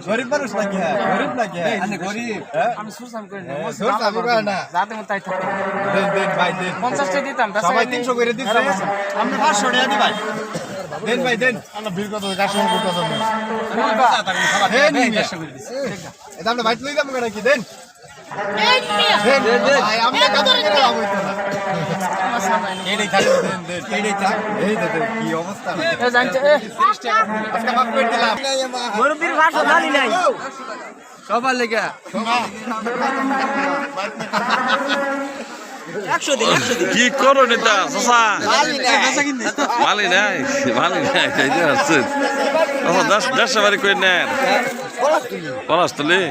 গরিব মানুষ নাকি গরিব নাকি গরিব আমি সুসাম করে তাই থাকে ভাই 50টা দিতাম সবাই 300 করে দিতাম আমরা 500 টাকা দি ভাই দেন ভাই দেন আমরা বিল কত কাস্টমার কত দেন এটা আমরা ভাই লই যাবো নাকি দেন ভাই আমরা কত করে লাভ হইতো না এইটাই থাকে দেন দেন এইটাই থাক এই দেখো কি অবস্থা এ জানতে আজকে মাফ করে দিলাম গরুবির ভাষা জানি নাই সবার লেগে 100 দিন কি করো নেতা চাচা মালি নাই এই আছে দেশ বাড়ি কই নেন পলাশতলি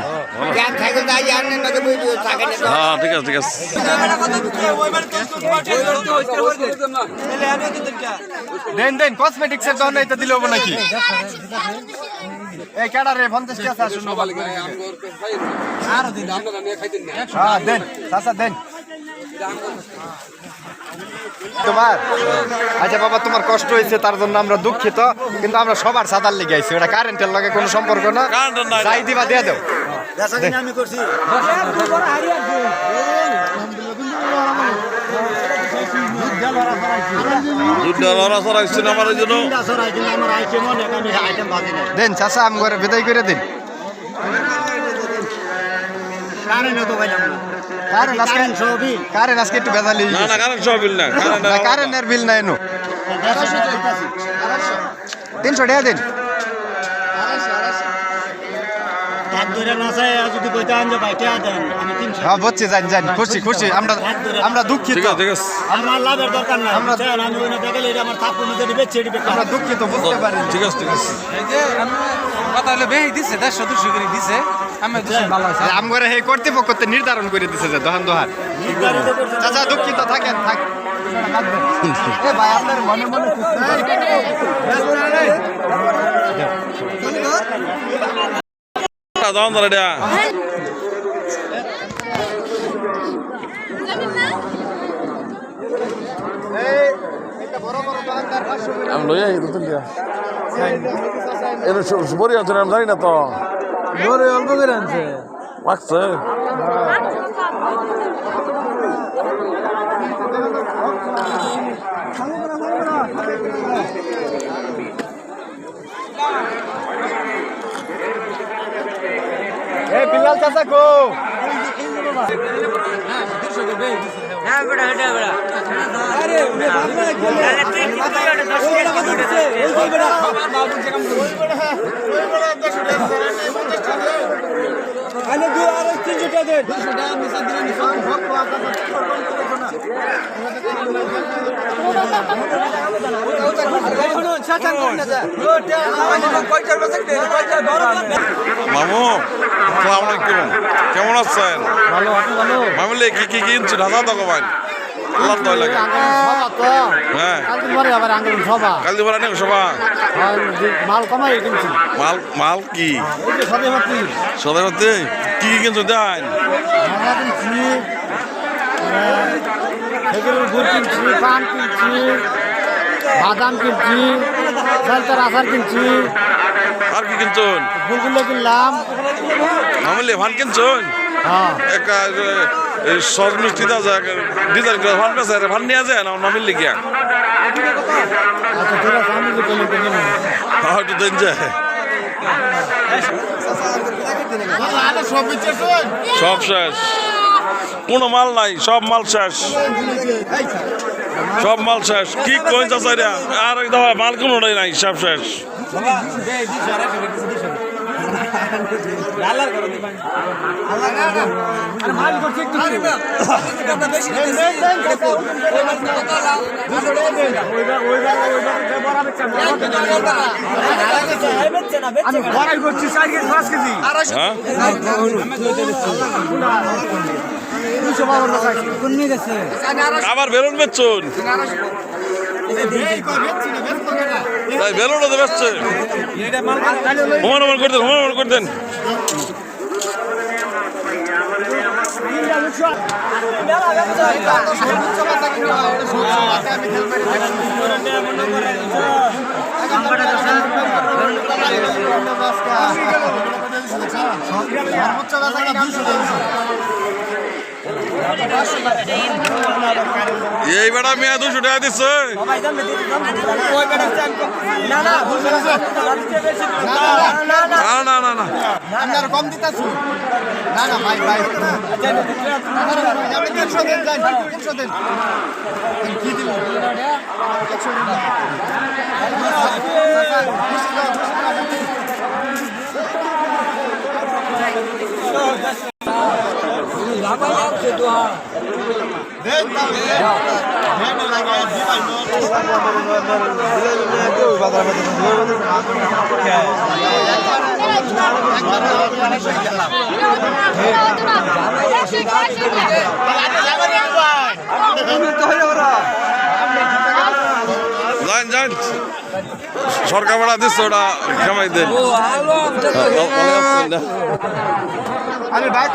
হ্যাঁ ঠিক আছে দেন দেন কসমেটিক্স এর দোকানে এটা দিলে হবে নাকি এই কেডা রে 50 টাকা শুনো ভালো করে আর দিন আপনারা নিয়ে খাইতেন না হ্যাঁ দেন চাচা দেন তোমার আচ্ছা বাবা তোমার কষ্ট হয়েছে তার জন্য আমরা দুঃখিত কিন্তু আমরা সবার সাদার লেগে আইছি ওটা কারেন্টের লগে কোনো সম্পর্ক না যাই দিবা দিয়ে দাও আমি করছি দেন চাচা আমি ঘরে বিদায় করে দিন কারেন্ট আজকে একটু বেজালি কারেন্টের বিল নাই 300 টাকা দিন বুঝছি জানি খুশি আমরা দুঃখিত আমরা দুঃখিত বুঝতে পারি ঠিক আছে আমরা এই কর্তৃপক্ষ নির্ধারণ করে দিছে যে দোকান দোহার চাচা দুঃখিত থাকেন ভাই আপনার মনে বড়ি আছে আমি জানি না তো অল্প করে আনছে লাগছে বিলাল চাচা গো মামু কেমন আছেন মামুলে কি কিনছেন হাজার টাকা ভাই আল্লাহ দয় লাগে হ্যাঁ কাল দিবার আনে সভা মাল কি সদাইমাতি কি কিনছো দেন গুড় কিনছি পান কিনছি বাদাম কিনছি জলতার আচার কিনছি আর কি কিনছেন গুলগুলো কিনলাম মামুলে ভান কিনছেন একটা সজ মিষ্টি ডিজাইন করে ভান বেচা ভান নিয়ে যায় না মামিল লিখিয়া আচ্ছা ঠিক আছে আমি হয়তো দেন যায় সব শেষ কোনো মাল নাই সব মাল শেষ কি কইন চাচা আর মাল কোনোটাই নাই সব শেষ আবার বেলুন বেচুন বেলুন বেচছে হুমান করে দেন এই বেটা মেয়া 200 টাকা দিচ্ছে না না না আপনার কম দিতেছি না না ভাই ভাই 300 দেন 300 দেন কি দিল 100 দেন যান যান সরকার ভাড়া দিচ্ছে ওটা কামাই দেন আরে বাইক